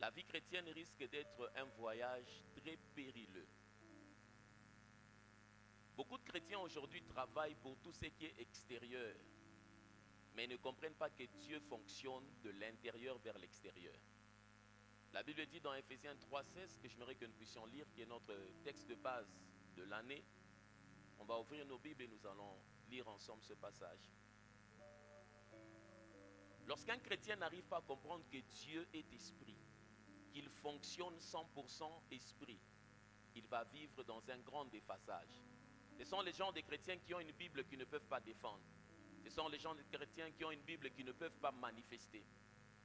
La vie chrétienne risque d'être un voyage très périlleux. Beaucoup de chrétiens aujourd'hui travaillent pour tout ce qui est extérieur, mais ne comprennent pas que Dieu fonctionne de l'intérieur vers l'extérieur. La Bible dit dans Ephésiens 3,16 que j'aimerais que nous puissions lire, qui est notre texte de base de l'année. On va ouvrir nos Bibles et nous allons lire ensemble ce passage. Lorsqu'un chrétien n'arrive pas à comprendre que Dieu est esprit, qu'il fonctionne 100% esprit, il va vivre dans un grand déphasage. Ce sont les gens des chrétiens qui ont une Bible qui ne peuvent pas défendre. Ce sont les gens des chrétiens qui ont une Bible qui ne peuvent pas manifester.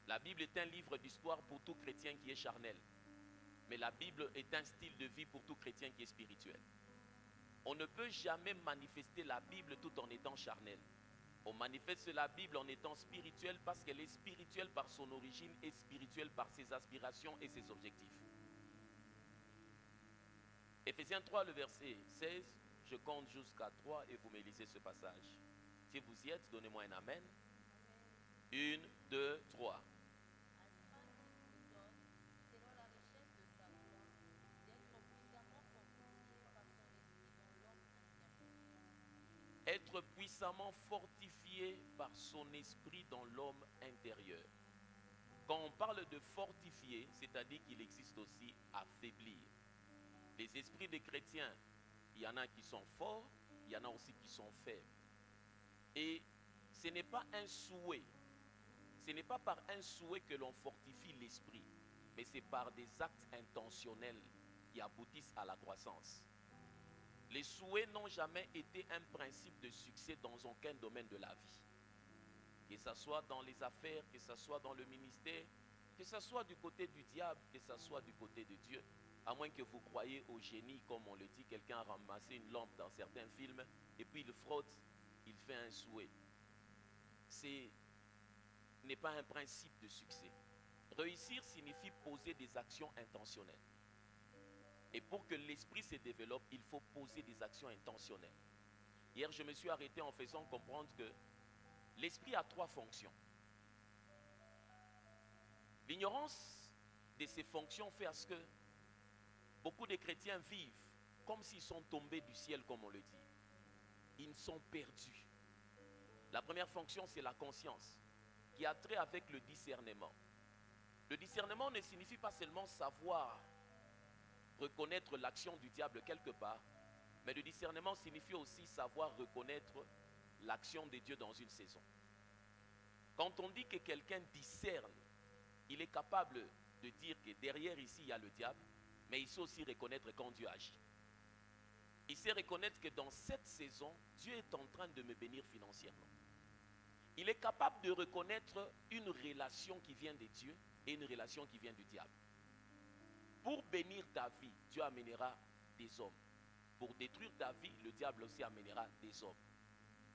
La Bible est un livre d'histoire pour tout chrétien qui est charnel. Mais la Bible est un style de vie pour tout chrétien qui est spirituel. On ne peut jamais manifester la Bible tout en étant charnel. On manifeste la Bible en étant spirituel parce qu'elle est spirituelle par son origine et spirituelle par ses aspirations et ses objectifs. Ephésiens 3, le verset 16, je compte jusqu'à 3 et vous me lisez ce passage. Si vous y êtes, donnez-moi un amen. 1, 2, 3. Être puissamment fortifié par son esprit dans l'homme intérieur. Quand on parle de fortifier, c'est-à-dire qu'il existe aussi affaiblir. Les esprits des chrétiens, il y en a qui sont forts, il y en a aussi qui sont faibles. Et ce n'est pas un souhait, ce n'est pas par un souhait que l'on fortifie l'esprit, mais c'est par des actes intentionnels qui aboutissent à la croissance. Les souhaits n'ont jamais été un principe de succès dans aucun domaine de la vie. Que ce soit dans les affaires, que ce soit dans le ministère, que ce soit du côté du diable, que ce soit du côté de Dieu. À moins que vous croyez au génie, comme on le dit, quelqu'un a ramassé une lampe dans certains films, et puis il frotte, il fait un souhait. Ce n'est pas un principe de succès. Réussir signifie poser des actions intentionnelles. Et pour que l'esprit se développe, il faut poser des actions intentionnelles. Hier, je me suis arrêté en faisant comprendre que l'esprit a 3 fonctions. L'ignorance de ces fonctions fait à ce que beaucoup de chrétiens vivent comme s'ils sont tombés du ciel, comme on le dit. Ils sont perdus. La première fonction, c'est la conscience, qui a trait avec le discernement. Le discernement ne signifie pas seulement savoir reconnaître l'action du diable quelque part, mais le discernement signifie aussi savoir reconnaître l'action de Dieu dans une saison. Quand on dit que quelqu'un discerne, il est capable de dire que derrière ici il y a le diable, mais il sait aussi reconnaître quand Dieu agit. Il sait reconnaître que dans cette saison, Dieu est en train de me bénir financièrement. Il est capable de reconnaître une relation qui vient de Dieu et une relation qui vient du diable. Pour bénir ta vie, Dieu amènera des hommes. Pour détruire ta vie, le diable aussi amènera des hommes.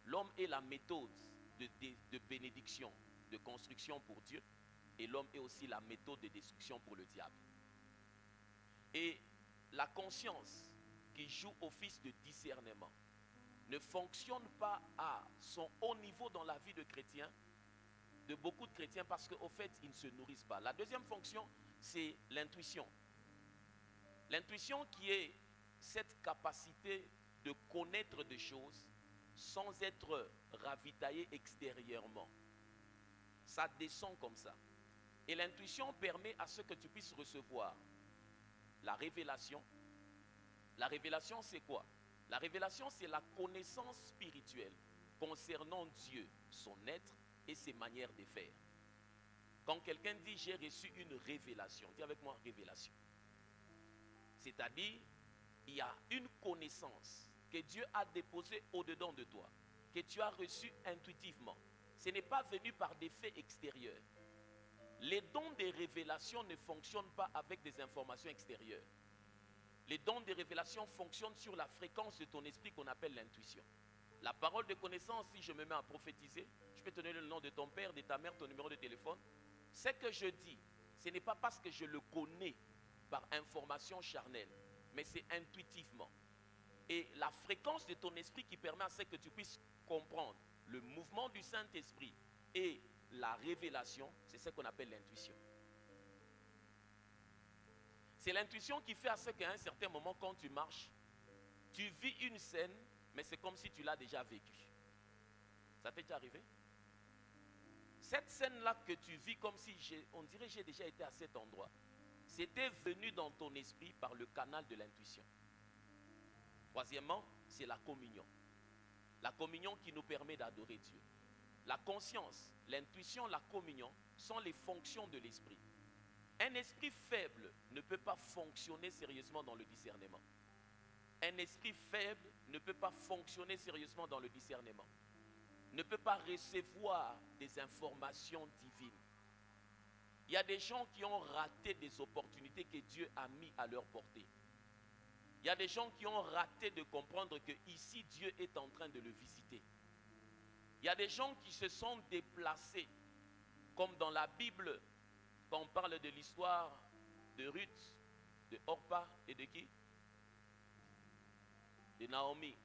L'homme est la méthode de bénédiction, de construction pour Dieu, et l'homme est aussi la méthode de destruction pour le diable. Et la conscience qui joue office de discernement ne fonctionne pas à son haut niveau dans la vie de chrétiens, de beaucoup de chrétiens, parce qu'au fait, ils ne se nourrissent pas. La deuxième fonction, c'est l'intuition. L'intuition qui est cette capacité de connaître des choses sans être ravitaillé extérieurement. Ça descend comme ça. Et l'intuition permet à ce que tu puisses recevoir la révélation. La révélation, c'est quoi? La révélation, c'est la connaissance spirituelle concernant Dieu, son être et ses manières de faire. Quand quelqu'un dit « j'ai reçu une révélation », dis avec moi « révélation ». C'est-à-dire, il y a une connaissance que Dieu a déposée au-dedans de toi, que tu as reçue intuitivement. Ce n'est pas venu par des faits extérieurs. Les dons des révélations ne fonctionnent pas avec des informations extérieures. Les dons de révélation fonctionnent sur la fréquence de ton esprit qu'on appelle l'intuition. La parole de connaissance, si je me mets à prophétiser, je peux te donner le nom de ton père, de ta mère, ton numéro de téléphone. Ce que je dis, ce n'est pas parce que je le connais par information charnelle, mais c'est intuitivement. Et la fréquence de ton esprit qui permet à ce que tu puisses comprendre le mouvement du Saint-Esprit et la révélation, c'est ce qu'on appelle l'intuition. C'est l'intuition qui fait à ce qu'à un certain moment, quand tu marches, tu vis une scène, mais c'est comme si tu l'as déjà vécue. Ça t'est déjà arrivé? Cette scène-là que tu vis comme si, on dirait j'ai déjà été à cet endroit, c'était venu dans ton esprit par le canal de l'intuition. Troisièmement, c'est la communion. La communion qui nous permet d'adorer Dieu. La conscience, l'intuition, la communion sont les fonctions de l'esprit. Un esprit faible ne peut pas fonctionner sérieusement dans le discernement. Un esprit faible ne peut pas fonctionner sérieusement dans le discernement. Ne peut pas recevoir des informations divines. Il y a des gens qui ont raté des opportunités que Dieu a mis à leur portée. Il y a des gens qui ont raté de comprendre que ici Dieu est en train de le visiter. Il y a des gens qui se sont déplacés, comme dans la Bible, quand on parle de l'histoire de Ruth, de Orpa et de qui? De Naomi.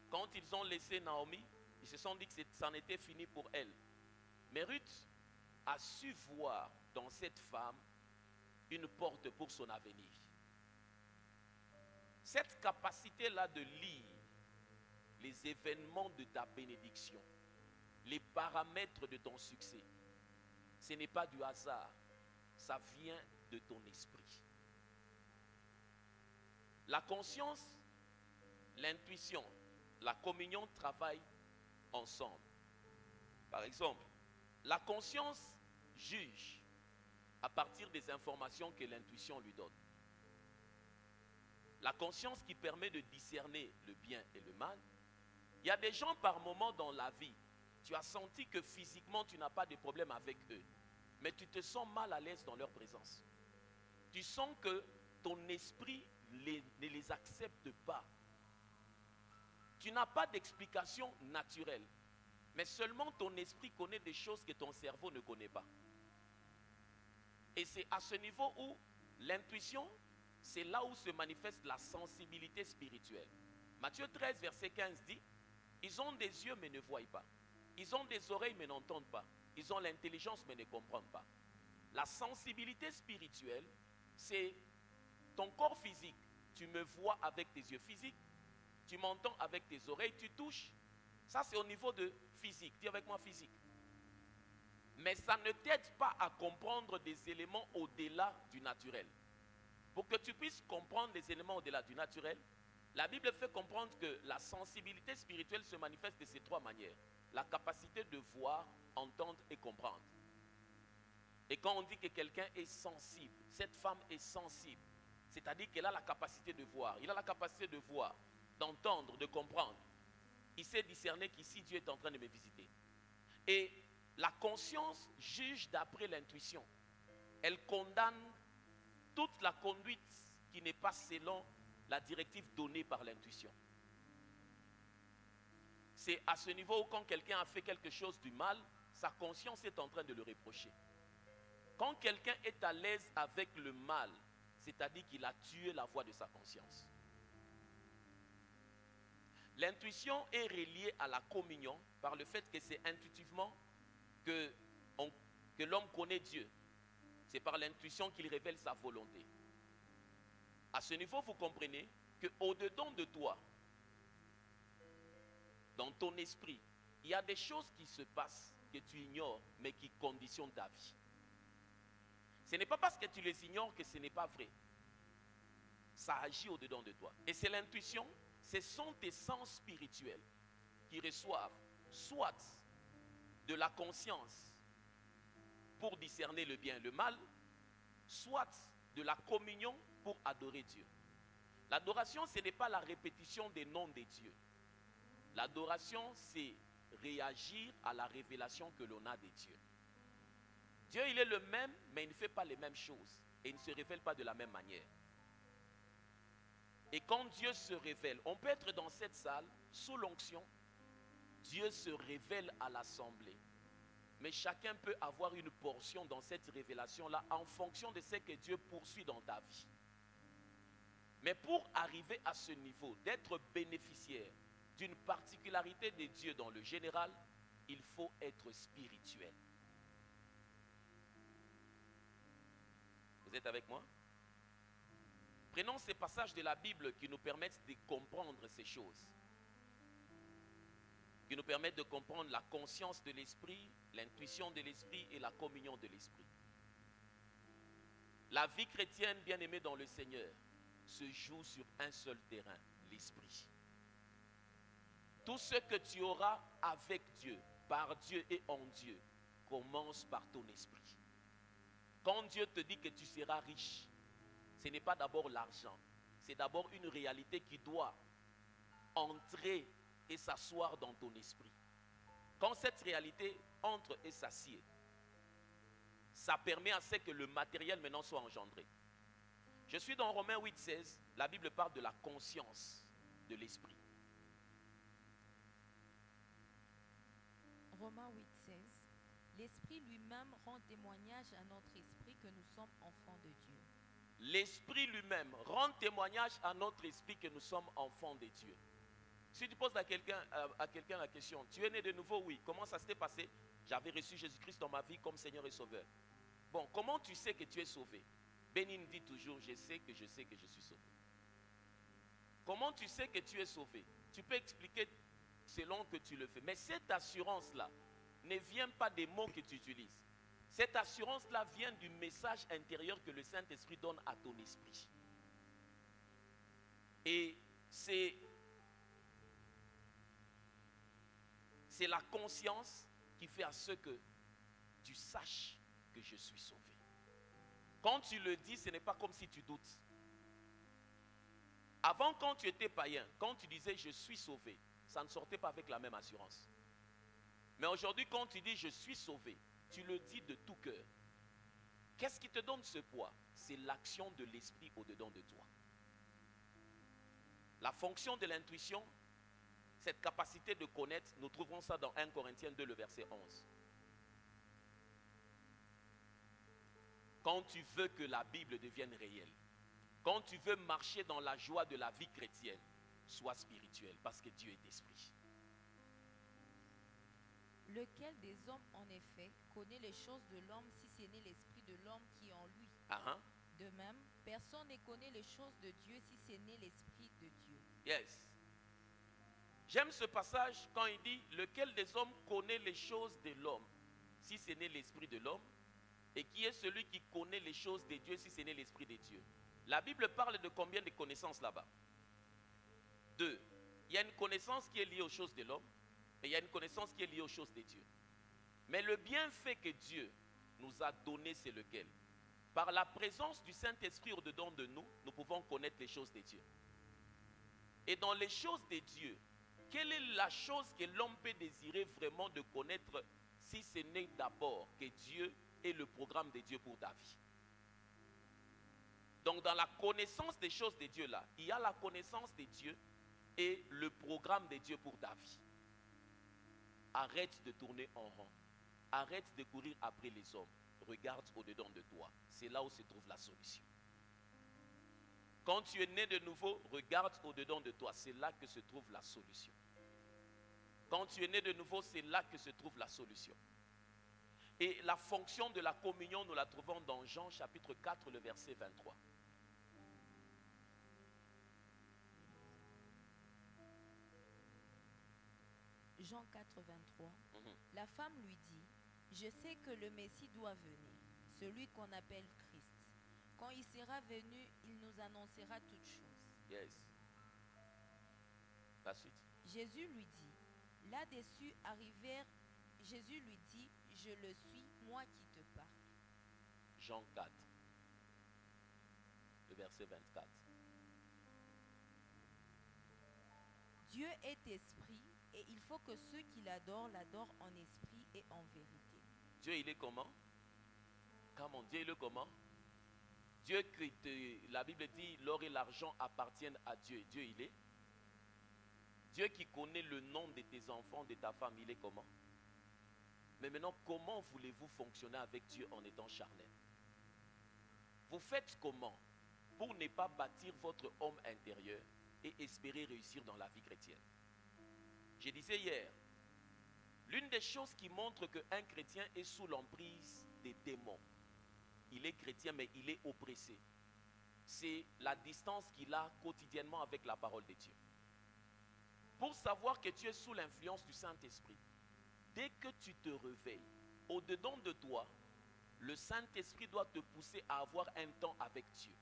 Quand ils ont laissé Naomi, ils se sont dit que c'en était fini pour elle. Mais Ruth a su voir dans cette femme une porte pour son avenir. Cette capacité-là de lire les événements de ta bénédiction, les paramètres de ton succès, ce n'est pas du hasard, ça vient de ton esprit. La conscience, l'intuition, la communion travaillent ensemble. Par exemple, la conscience juge à partir des informations que l'intuition lui donne. La conscience qui permet de discerner le bien et le mal. Il y a des gens par moment dans la vie, tu as senti que physiquement tu n'as pas de problème avec eux, mais tu te sens mal à l'aise dans leur présence. Tu sens que ton esprit ne les accepte pas. Tu n'as pas d'explication naturelle, mais seulement ton esprit connaît des choses que ton cerveau ne connaît pas. Et c'est à ce niveau où l'intuition, c'est là où se manifeste la sensibilité spirituelle. Matthieu 13, verset 15 dit, ils ont des yeux mais ne voient pas. Ils ont des oreilles mais n'entendent pas. Ils ont l'intelligence mais ne comprennent pas. La sensibilité spirituelle, c'est ton corps physique. Tu me vois avec tes yeux physiques. Tu m'entends avec tes oreilles. Tu touches. Ça, c'est au niveau de physique. Dis avec moi physique. Mais ça ne t'aide pas à comprendre des éléments au-delà du naturel. Pour que tu puisses comprendre des éléments au-delà du naturel, la Bible fait comprendre que la sensibilité spirituelle se manifeste de ces trois manières. La capacité de voir, entendre et comprendre. Et quand on dit que quelqu'un est sensible, cette femme est sensible, c'est-à-dire qu'elle a la capacité de voir. Il a la capacité de voir, d'entendre, de comprendre. Il sait discerner qu'ici Dieu est en train de me visiter. Et la conscience juge d'après l'intuition. Elle condamne toute la conduite qui n'est pas selon la directive donnée par l'intuition. C'est à ce niveau où quand quelqu'un a fait quelque chose du mal, sa conscience est en train de le reprocher. Quand quelqu'un est à l'aise avec le mal, c'est-à-dire qu'il a tué la voix de sa conscience. L'intuition est reliée à la communion par le fait que c'est intuitivement que l'homme connaît Dieu. C'est par l'intuition qu'il révèle sa volonté. À ce niveau, vous comprenez qu'au-dedans de toi, dans ton esprit, il y a des choses qui se passent que tu ignores, mais qui conditionnent ta vie. Ce n'est pas parce que tu les ignores que ce n'est pas vrai. Ça agit au-dedans de toi. Et c'est l'intuition, ce sont tes sens spirituels qui reçoivent soit de la conscience pour discerner le bien et le mal, soit de la communion pour adorer Dieu. L'adoration, ce n'est pas la répétition des noms des dieux. L'adoration, c'est réagir à la révélation que l'on a des dieux. Dieu, il est le même, mais il ne fait pas les mêmes choses. Et il ne se révèle pas de la même manière. Et quand Dieu se révèle, on peut être dans cette salle, sous l'onction, Dieu se révèle à l'assemblée. Mais chacun peut avoir une portion dans cette révélation-là en fonction de ce que Dieu poursuit dans ta vie. Mais pour arriver à ce niveau, d'être bénéficiaire d'une particularité de Dieu dans le général, il faut être spirituel. Vous êtes avec moi? Prenons ces passages de la Bible qui nous permettent de comprendre ces choses. Qui nous permettent de comprendre la conscience de l'esprit, l'intuition de l'esprit et la communion de l'esprit. La vie chrétienne, bien-aimée dans le Seigneur, se joue sur un seul terrain, l'esprit. Tout ce que tu auras avec Dieu, par Dieu et en Dieu, commence par ton esprit. Quand Dieu te dit que tu seras riche, ce n'est pas d'abord l'argent, c'est d'abord une réalité qui doit entrer et s'asseoir dans ton esprit. Quand cette réalité entre et s'assied, ça permet à ce que le matériel maintenant soit engendré. Je suis dans Romains 8,16, la Bible parle de la conscience de l'esprit. Romains 8,16. L'Esprit lui-même rend témoignage à notre esprit que nous sommes enfants de Dieu. L'Esprit lui-même rend témoignage à notre esprit que nous sommes enfants de Dieu. Si tu poses à quelqu'un la question, tu es né de nouveau? Oui. Comment ça s'est passé? J'avais reçu Jésus-Christ dans ma vie comme Seigneur et Sauveur. Bon, comment tu sais que tu es sauvé? Bénin dit toujours, je sais que je suis sauvé. Comment tu sais que tu es sauvé? Tu peux expliquer selon que tu le fais. Mais cette assurance-là ne vient pas des mots que tu utilises. Cette assurance-là vient du message intérieur que le Saint-Esprit donne à ton esprit. Et c'est la conscience qui fait à ce que tu saches que je suis sauvé. Quand tu le dis, ce n'est pas comme si tu doutes. Avant, quand tu étais païen, quand tu disais je suis sauvé, ça ne sortait pas avec la même assurance. Mais aujourd'hui, quand tu dis je suis sauvé, tu le dis de tout cœur. Qu'est-ce qui te donne ce poids? C'est l'action de l'esprit au-dedans de toi. La fonction de l'intuition, cette capacité de connaître, nous trouvons ça dans 1 Corinthiens 2, le verset 11. Quand tu veux que la Bible devienne réelle, quand tu veux marcher dans la joie de la vie chrétienne, sois spirituel parce que Dieu est esprit. Lequel des hommes, en effet, connaît les choses de l'homme si ce n'est l'esprit de l'homme qui est en lui? De même, personne ne connaît les choses de Dieu si ce n'est l'esprit de Dieu. Yes. J'aime ce passage quand il dit lequel des hommes connaît les choses de l'homme si ce n'est l'esprit de l'homme, et qui est celui qui connaît les choses de Dieu si ce n'est l'esprit de Dieu. La Bible parle de combien de connaissances là-bas? 2. Il y a une connaissance qui est liée aux choses de l'homme et il y a une connaissance qui est liée aux choses de Dieu. Mais le bienfait que Dieu nous a donné, c'est lequel? Par la présence du Saint-Esprit au-dedans de nous, nous pouvons connaître les choses de Dieu. Et dans les choses de Dieu, quelle est la chose que l'homme peut désirer vraiment de connaître si ce n'est d'abord que Dieu est le programme de Dieu pour ta vie? Donc dans la connaissance des choses de Dieu là, il y a la connaissance de Dieu et le programme de Dieu pour ta vie. Arrête de tourner en rond. Arrête de courir après les hommes. Regarde au-dedans de toi. C'est là où se trouve la solution. Quand tu es né de nouveau, regarde au-dedans de toi. C'est là que se trouve la solution. Quand tu es né de nouveau, c'est là que se trouve la solution. Et la fonction de la communion, nous la trouvons dans Jean chapitre 4, le verset 23. Jean 4, 23. La femme lui dit, je sais que le Messie doit venir, celui qu'on appelle Christ. Quand il sera venu, il nous annoncera toutes choses. Yes. La suite. Jésus lui dit, là-dessus arrivèrent, Jésus lui dit, je le suis, moi qui te parle. Jean 4, le verset 24. Dieu est esprit et il faut que ceux qui l'adorent en esprit et en vérité. Dieu, il est comment? Comment? Dieu, il est comment? Dieu, la Bible dit, l'or et l'argent appartiennent à Dieu. Dieu, il est? Dieu qui connaît le nom de tes enfants, de ta femme, il est comment? Mais maintenant, comment voulez-vous fonctionner avec Dieu en étant charnel? Vous faites comment pour ne pas bâtir votre homme intérieur et espérer réussir dans la vie chrétienne? Je disais hier, l'une des choses qui montre qu'un chrétien est sous l'emprise des démons, il est chrétien, mais il est oppressé. C'est la distance qu'il a quotidiennement avec la parole de Dieu. Pour savoir que tu es sous l'influence du Saint-Esprit, dès que tu te réveilles, au-dedans de toi, le Saint-Esprit doit te pousser à avoir un temps avec Dieu.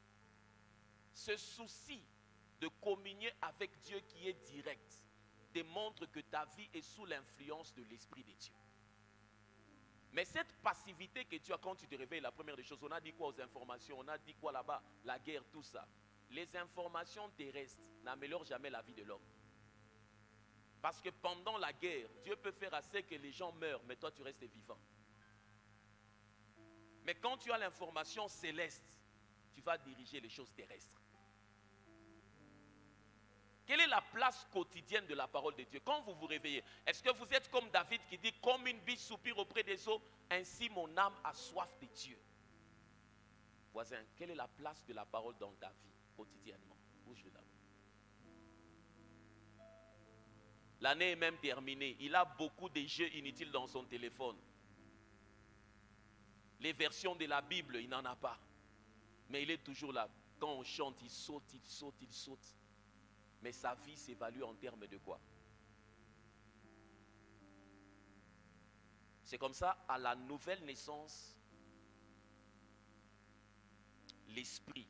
Ce souci de communier avec Dieu qui est direct démontre que ta vie est sous l'influence de l'Esprit de Dieu. Mais cette passivité que tu as quand tu te réveilles, la première des choses, on a dit quoi aux informations, on a dit quoi là-bas, la guerre, tout ça. Les informations terrestres n'améliorent jamais la vie de l'homme. Parce que pendant la guerre, Dieu peut faire assez que les gens meurent, mais toi tu restes vivant. Mais quand tu as l'information céleste, tu vas diriger les choses terrestres. Quelle est la place quotidienne de la parole de Dieu? Quand vous vous réveillez, est-ce que vous êtes comme David qui dit, comme une biche soupire auprès des eaux, ainsi mon âme a soif de Dieu? Voisin, quelle est la place de la parole dans ta vie quotidiennement? Bouge le d'abord. L'année est même terminée. Il a beaucoup de jeux inutiles dans son téléphone. Les versions de la Bible, il n'en a pas. Mais il est toujours là. Quand on chante, il saute, il saute, il saute. Mais sa vie s'évalue en termes de quoi? C'est comme ça, à la nouvelle naissance, l'Esprit,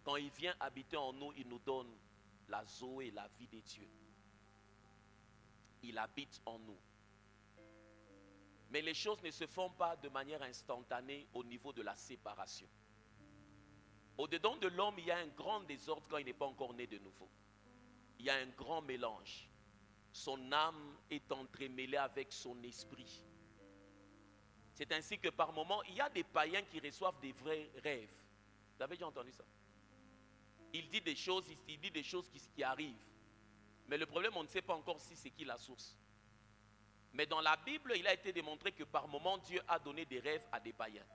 quand il vient habiter en nous, il nous donne la Zoé, la vie de Dieu. Il habite en nous. Mais les choses ne se font pas de manière instantanée au niveau de la séparation. Au-dedans de l'homme, il y a un grand désordre quand il n'est pas encore né de nouveau. Il y a un grand mélange. Son âme est entremêlée avec son esprit. C'est ainsi que par moments, il y a des païens qui reçoivent des vrais rêves. Vous avez déjà entendu ça? Il dit des choses, qui arrivent. Mais le problème, on ne sait pas encore si c'est qui la source. Mais dans la Bible, il a été démontré que par moments, Dieu a donné des rêves à des païens.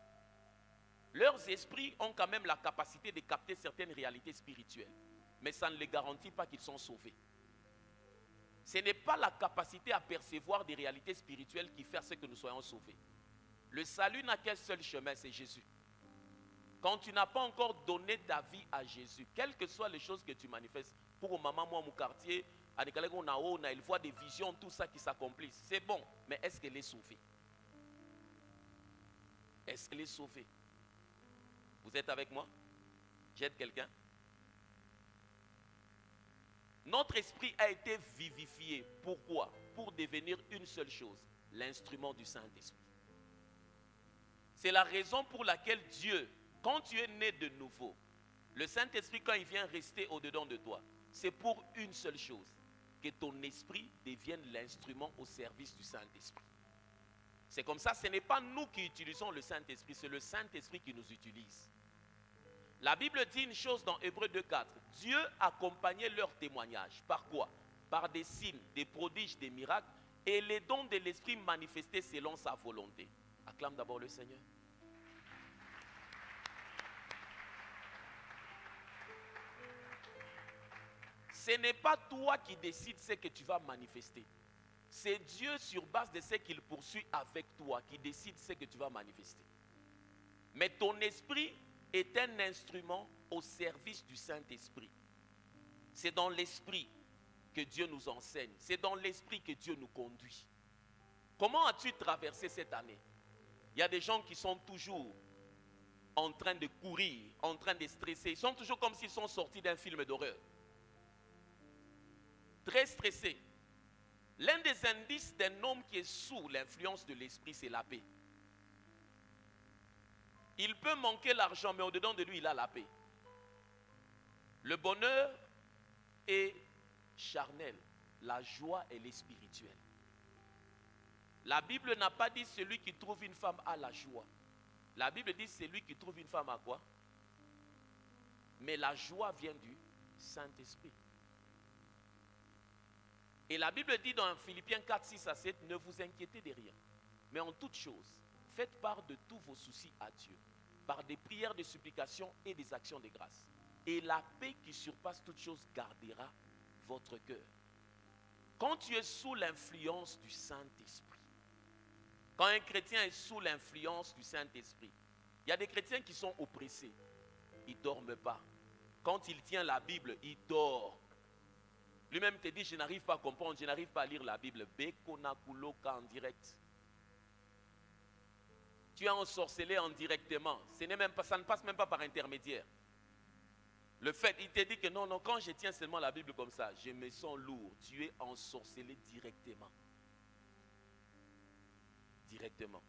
Leurs esprits ont quand même la capacité de capter certaines réalités spirituelles. Mais ça ne les garantit pas qu'ils sont sauvés. Ce n'est pas la capacité à percevoir des réalités spirituelles qui fait ce que nous soyons sauvés. Le salut n'a qu'un seul chemin, c'est Jésus. Quand tu n'as pas encore donné ta vie à Jésus, quelles que soient les choses que tu manifestes, pour maman, moi, mon quartier, elle voit des visions, tout ça qui s'accomplissent. C'est bon, mais est-ce qu'elle est sauvée? Est-ce qu'elle est sauvée? Vous êtes avec moi? J'aide quelqu'un? Notre esprit a été vivifié. Pourquoi? Pour devenir une seule chose, l'instrument du Saint-Esprit. C'est la raison pour laquelle Dieu, quand tu es né de nouveau, le Saint-Esprit, quand il vient rester au-dedans de toi, c'est pour une seule chose, que ton esprit devienne l'instrument au service du Saint-Esprit. C'est comme ça, ce n'est pas nous qui utilisons le Saint-Esprit, c'est le Saint-Esprit qui nous utilise. La Bible dit une chose dans Hébreux 2:4. Dieu accompagnait leur témoignage. Par quoi? Par des signes, des prodiges, des miracles et les dons de l'Esprit manifestés selon sa volonté. Acclame d'abord le Seigneur. Ce n'est pas toi qui décides ce que tu vas manifester. C'est Dieu sur base de ce qu'il poursuit avec toi qui décide ce que tu vas manifester. Mais ton esprit est un instrument au service du Saint-Esprit. C'est dans l'esprit que Dieu nous enseigne. C'est dans l'esprit que Dieu nous conduit. Comment as-tu traversé cette année? Il y a des gens qui sont toujours en train de courir, en train de stresser. Ils sont toujours comme s'ils sont sortis d'un film d'horreur. Très stressés. L'un des indices d'un homme qui est sous l'influence de l'esprit, c'est la paix. Il peut manquer l'argent, mais au-dedans de lui, il a la paix. Le bonheur est charnel. La joie, elle est spirituelle. La Bible n'a pas dit celui qui trouve une femme a la joie. La Bible dit celui qui trouve une femme a quoi? Mais la joie vient du Saint-Esprit. Et la Bible dit dans Philippiens 4:6-7, ne vous inquiétez de rien, mais en toute chose, faites part de tous vos soucis à Dieu, par des prières de supplication et des actions de grâce. Et la paix qui surpasse toute chose gardera votre cœur. Quand tu es sous l'influence du Saint-Esprit, quand un chrétien est sous l'influence du Saint-Esprit, Il y a des chrétiens qui sont oppressés. Ils ne dorment pas. Quand il tient la Bible, il dort. Lui-même te dit, je n'arrive pas à comprendre, je n'arrive pas à lire la Bible. Bekonakuloka en direct. Tu es ensorcelé indirectement. Ça ne passe même pas par intermédiaire. Le fait, il te dit que non, non, quand je tiens seulement la Bible comme ça, je me sens lourd. Tu es ensorcelé directement. Directement.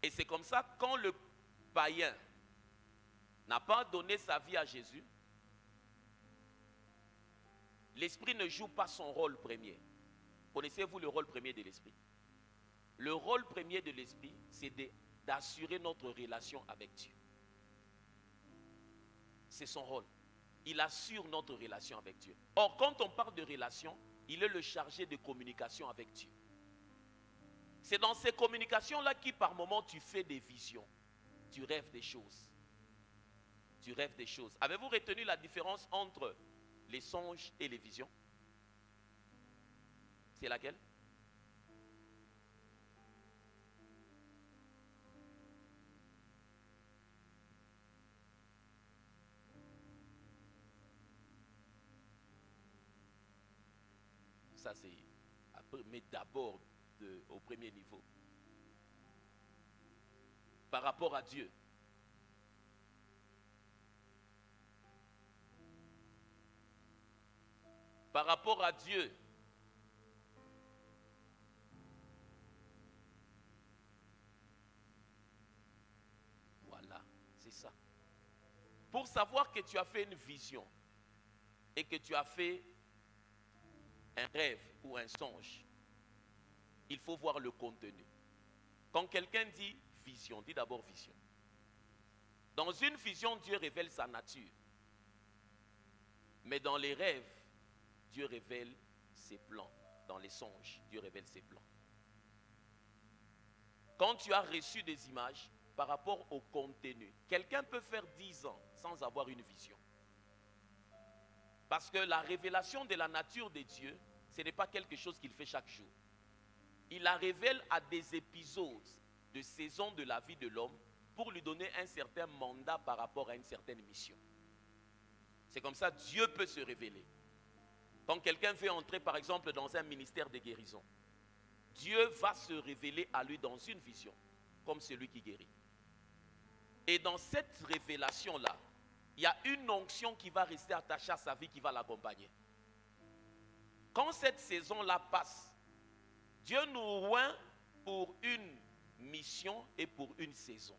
Et c'est comme ça, quand le païen n'a pas donné sa vie à Jésus, l'esprit ne joue pas son rôle premier. Connaissez-vous le rôle premier de l'esprit? Le rôle premier de l'esprit, c'est d'assurer notre relation avec Dieu. C'est son rôle. Il assure notre relation avec Dieu. Or, quand on parle de relation, il est le chargé de communication avec Dieu. C'est dans ces communications-là que par moments tu fais des visions. Tu rêves des choses. Tu rêves des choses. Avez-vous retenu la différence entre les songes et les visions? C'est laquelle? Ça c'est, mais d'abord au premier niveau. Par rapport à Dieu. Par rapport à Dieu. Voilà, c'est ça. Pour savoir que tu as fait une vision et que tu as fait un rêve ou un songe, il faut voir le contenu. Quand quelqu'un dit vision, dit d'abord vision. Dans une vision, Dieu révèle sa nature. Mais dans les rêves, Dieu révèle ses plans. Dans les songes, Dieu révèle ses plans. Quand tu as reçu des images par rapport au contenu, quelqu'un peut faire 10 ans sans avoir une vision. Parce que la révélation de la nature de Dieu, ce n'est pas quelque chose qu'il fait chaque jour. Il la révèle à des épisodes de saisons de la vie de l'homme pour lui donner un certain mandat par rapport à une certaine mission. C'est comme ça que Dieu peut se révéler. Quand quelqu'un veut entrer par exemple dans un ministère de guérison, Dieu va se révéler à lui dans une vision, comme celui qui guérit. Et dans cette révélation-là, il y a une onction qui va rester attachée à sa vie, qui va l'accompagner. Quand cette saison-là passe, Dieu nous oint pour une mission et pour une saison.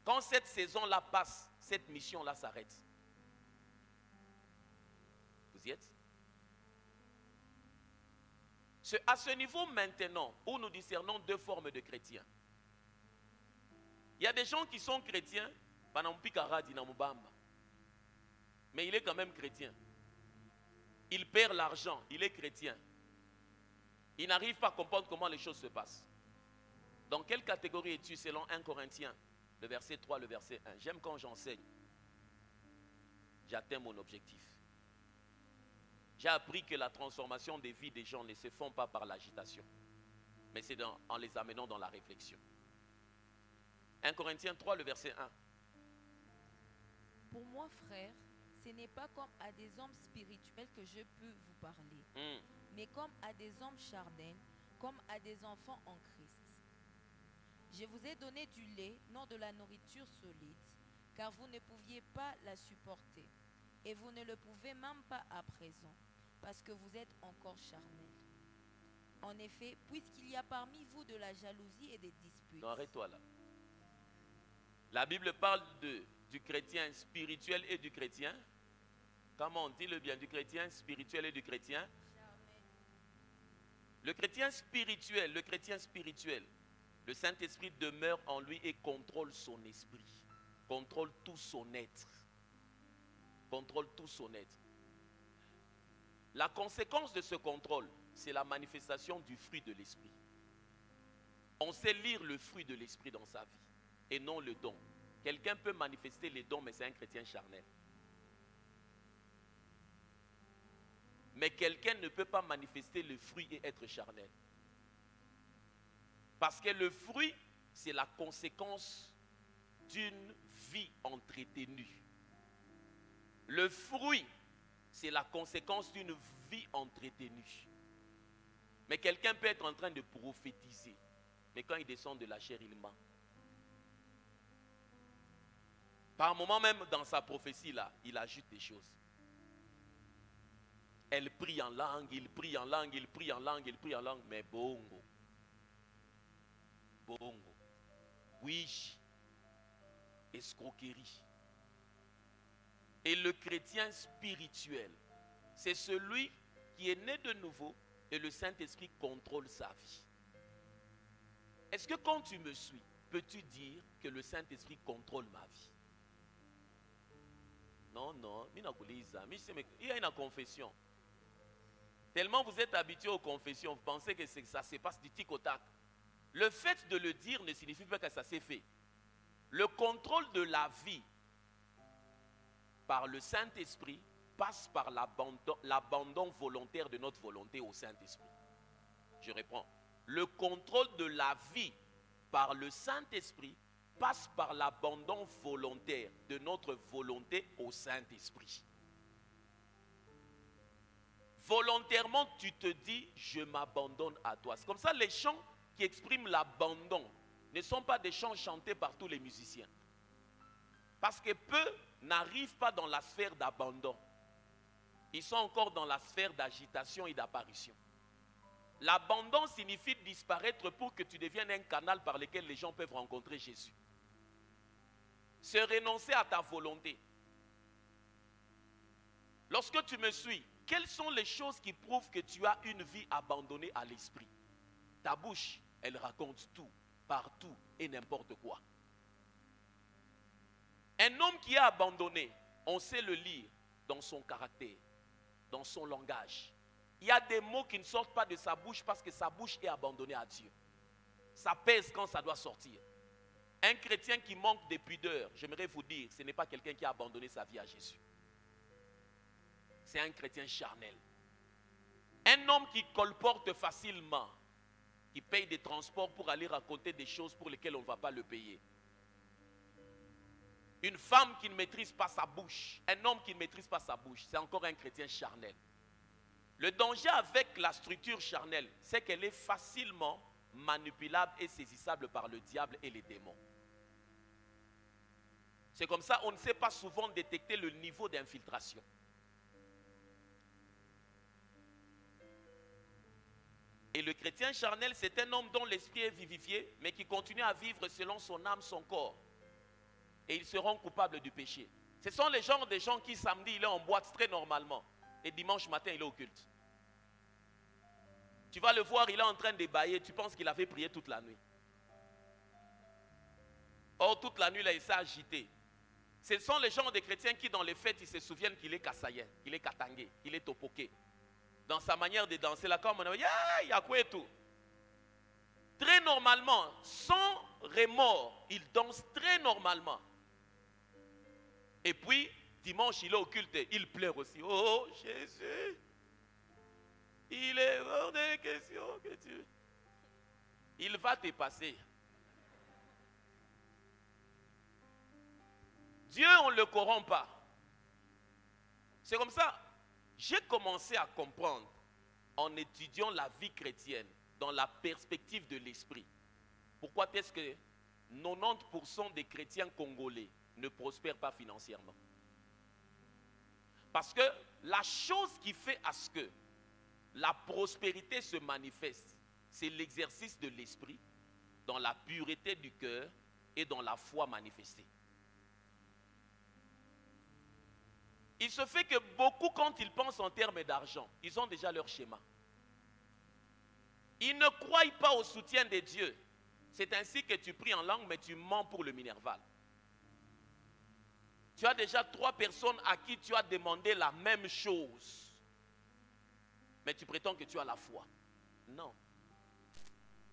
Quand cette saison-là passe, cette mission-là s'arrête. Vous y êtes? C'est à ce niveau maintenant où nous discernons deux formes de chrétiens. Il y a des gens qui sont chrétiens, mais il est quand même chrétien. Il perd l'argent, il est chrétien. Il n'arrive pas à comprendre comment les choses se passent. Dans quelle catégorie es-tu selon 1 Corinthiens, le verset 3, le verset 1? J'aime quand j'enseigne. J'atteins mon objectif. J'ai appris que la transformation des vies des gens ne se font pas par l'agitation, mais c'est en les amenant dans la réflexion. 1 Corinthiens 3, le verset 1. Pour moi, frère, ce n'est pas comme à des hommes spirituels que je peux vous parler, mais comme à des hommes charnels, comme à des enfants en Christ. Je vous ai donné du lait, non de la nourriture solide, car vous ne pouviez pas la supporter, et vous ne le pouvez même pas à présent, parce que vous êtes encore charnels. En effet, puisqu'il y a parmi vous de la jalousie et des disputes. Non, arrête-toi là. La Bible parle du chrétien spirituel et du chrétien. Comment on dit le bien? Du chrétien spirituel et du chrétien. Le chrétien spirituel, le Saint-Esprit demeure en lui et contrôle son esprit. Contrôle tout son être. Contrôle tout son être. La conséquence de ce contrôle, c'est la manifestation du fruit de l'esprit. On sait lire le fruit de l'esprit dans sa vie et non le don. Quelqu'un peut manifester les dons, mais c'est un chrétien charnel. Mais quelqu'un ne peut pas manifester le fruit et être charnel. Parce que le fruit, c'est la conséquence d'une vie entretenue. Le fruit, c'est la conséquence d'une vie entretenue. Mais quelqu'un peut être en train de prophétiser. Mais quand il descend de la chair, il ment. Par moment même, dans sa prophétie, là, il ajoute des choses. Elle prie en langue, il prie en langue, il prie en langue, il prie en langue. Mais bongo. Bongo. Oui. Escroquerie. Et le chrétien spirituel, c'est celui qui est né de nouveau et le Saint-Esprit contrôle sa vie. Est-ce que quand tu me suis, peux-tu dire que le Saint-Esprit contrôle ma vie? Non, non. Il y a une confession. Tellement vous êtes habitué aux confessions, vous pensez que ça se passe du tic au tac. Le fait de le dire ne signifie pas que ça s'est fait. Le contrôle de la vie par le Saint-Esprit passe par l'abandon volontaire de notre volonté au Saint-Esprit. Je reprends. Le contrôle de la vie par le Saint-Esprit passe par l'abandon volontaire de notre volonté au Saint-Esprit. Volontairement, tu te dis, je m'abandonne à toi. C'est comme ça, les chants qui expriment l'abandon ne sont pas des chants chantés par tous les musiciens. Parce que peu n'arrivent pas dans la sphère d'abandon. Ils sont encore dans la sphère d'agitation et d'apparition. L'abandon signifie disparaître pour que tu deviennes un canal par lequel les gens peuvent rencontrer Jésus. C'est renoncer à ta volonté. Lorsque tu me suis, quelles sont les choses qui prouvent que tu as une vie abandonnée à l'esprit? Ta bouche, elle raconte tout, partout et n'importe quoi. Un homme qui est abandonné, on sait le lire dans son caractère, dans son langage. Il y a des mots qui ne sortent pas de sa bouche parce que sa bouche est abandonnée à Dieu. Ça pèse quand ça doit sortir. Un chrétien qui manque de pudeur, j'aimerais vous dire, ce n'est pas quelqu'un qui a abandonné sa vie à Jésus. C'est un chrétien charnel. Un homme qui colporte facilement, qui paye des transports pour aller raconter des choses pour lesquelles on ne va pas le payer. Une femme qui ne maîtrise pas sa bouche, un homme qui ne maîtrise pas sa bouche, c'est encore un chrétien charnel. Le danger avec la structure charnelle, c'est qu'elle est facilement manipulable et saisissable par le diable et les démons. C'est comme ça, on ne sait pas souvent détecter le niveau d'infiltration. Et le chrétien charnel, c'est un homme dont l'esprit est vivifié, mais qui continue à vivre selon son âme, son corps. Et ils seront coupables du péché. Ce sont les genres de gens qui samedi, il est en boîte très normalement. Et dimanche matin, il est au culte. Tu vas le voir, il est en train de bâiller, tu penses qu'il avait prié toute la nuit. Or, toute la nuit, là, il s'est agité. Ce sont les genres de chrétiens qui, dans les fêtes, ils se souviennent qu'il est kassayen, qu'il est katangé, qu'il est topoké. Dans sa manière de danser, là, comme on a dit, il y a quoi et tout. Très normalement, sans remords, il danse très normalement. Et puis, dimanche, il est au culte, il pleure aussi. Oh, Jésus, il est hors de question que tu... Il va te passer. Dieu, on ne le corrompt pas. C'est comme ça. J'ai commencé à comprendre en étudiant la vie chrétienne dans la perspective de l'esprit. Pourquoi est-ce que 90% des chrétiens congolais ne prospèrent pas financièrement? Parce que la chose qui fait à ce que la prospérité se manifeste, c'est l'exercice de l'esprit dans la pureté du cœur et dans la foi manifestée. Il se fait que beaucoup, quand ils pensent en termes d'argent, ils ont déjà leur schéma. Ils ne croient pas au soutien de Dieu. C'est ainsi que tu pries en langue, mais tu mens pour le minerval. Tu as déjà 3 personnes à qui tu as demandé la même chose. Mais tu prétends que tu as la foi. Non.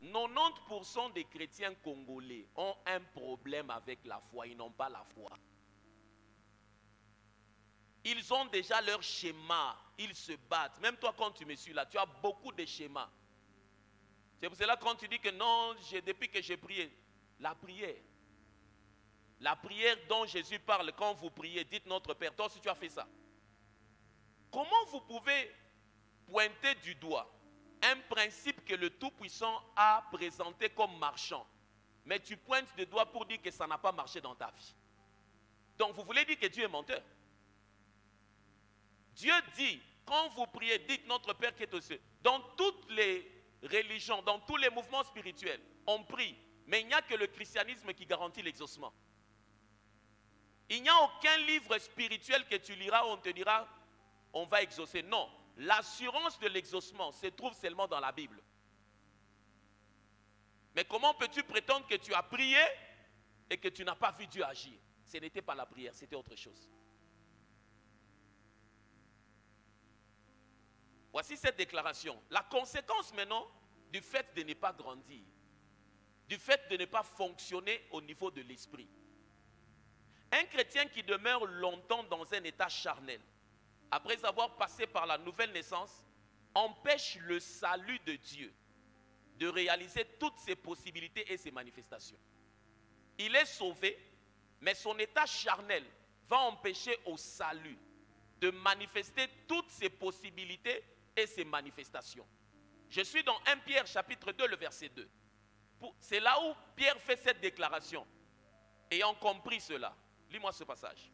90% des chrétiens congolais ont un problème avec la foi. Ils n'ont pas la foi. Ils ont déjà leur schéma ils se battent. Même toi, quand tu me suis là, tu as beaucoup de schémas. C'est pour cela quand tu dis que non, depuis que j'ai prié, la prière dont Jésus parle quand vous priez, dites notre Père, toi aussi tu as fait ça. Comment vous pouvez pointer du doigt un principe que le Tout-Puissant a présenté comme marchand, mais tu pointes du doigt pour dire que ça n'a pas marché dans ta vie? Donc vous voulez dire que Dieu est menteur? Dieu dit, quand vous priez, dites notre Père qui est aux cieux. Dans toutes les religions, dans tous les mouvements spirituels, on prie, mais il n'y a que le christianisme qui garantit l'exaucement. Il n'y a aucun livre spirituel que tu liras où on te dira on va exaucer. Non, l'assurance de l'exaucement se trouve seulement dans la Bible. Mais comment peux-tu prétendre que tu as prié et que tu n'as pas vu Dieu agir? Ce n'était pas la prière, c'était autre chose. Voici cette déclaration. La conséquence maintenant du fait de ne pas grandir, du fait de ne pas fonctionner au niveau de l'esprit. Un chrétien qui demeure longtemps dans un état charnel, après avoir passé par la nouvelle naissance, empêche le salut de Dieu de réaliser toutes ses possibilités et ses manifestations. Il est sauvé, mais son état charnel va empêcher au salut de manifester toutes ses possibilités et ses manifestations. Je suis dans 1 Pierre chapitre 2, le verset 2. C'est là où Pierre fait cette déclaration. Ayant compris cela, lis-moi ce passage.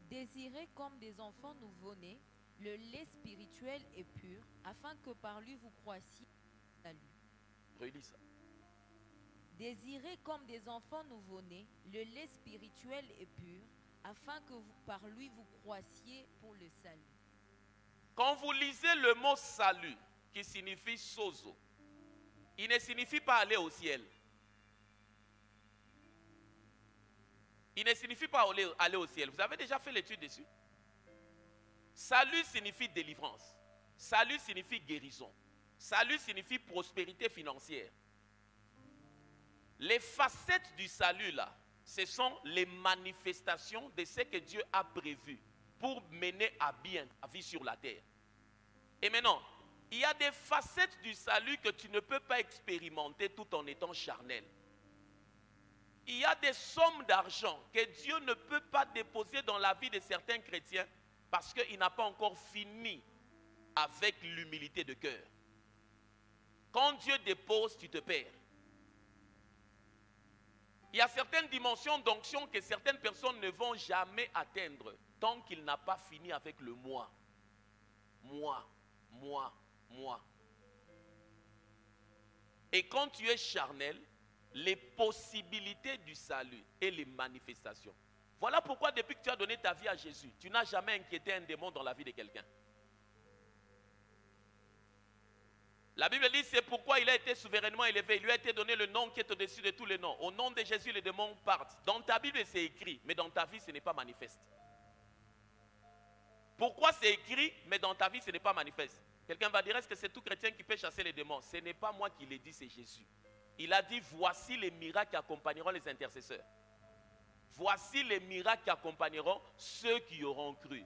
Désirez comme des enfants nouveau-nés le lait spirituel et pur, afin que par lui vous croissiez au salut. Relis ça. Désirez comme des enfants nouveau-nés le lait spirituel et pur, afin que par lui vous croissiez pour le salut. Quand vous lisez le mot salut, qui signifie sozo, il ne signifie pas aller au ciel. Il ne signifie pas aller au ciel. Vous avez déjà fait l'étude dessus? Salut signifie délivrance. Salut signifie guérison. Salut signifie prospérité financière. Les facettes du salut là, ce sont les manifestations de ce que Dieu a prévu pour mener à bien ta vie sur la terre. Et maintenant, il y a des facettes du salut que tu ne peux pas expérimenter tout en étant charnel. Il y a des sommes d'argent que Dieu ne peut pas déposer dans la vie de certains chrétiens parce qu'il n'a pas encore fini avec l'humilité de cœur. Quand Dieu dépose, tu te perds. Il y a certaines dimensions d'onction que certaines personnes ne vont jamais atteindre tant qu'il n'a pas fini avec le moi. Moi. Et quand tu es charnel, les possibilités du salut et les manifestations. Voilà pourquoi depuis que tu as donné ta vie à Jésus, tu n'as jamais inquiété un démon dans la vie de quelqu'un. La Bible dit c'est pourquoi il a été souverainement élevé. Il lui a été donné le nom qui est au-dessus de tous les noms. Au nom de Jésus, les démons partent. Dans ta Bible, c'est écrit, mais dans ta vie, ce n'est pas manifeste. Pourquoi c'est écrit, mais dans ta vie, ce n'est pas manifeste? Quelqu'un va dire, est-ce que c'est tout chrétien qui peut chasser les démons? Ce n'est pas moi qui l'ai dit, c'est Jésus. Il a dit, voici les miracles qui accompagneront les intercesseurs. Voici les miracles qui accompagneront ceux qui auront cru.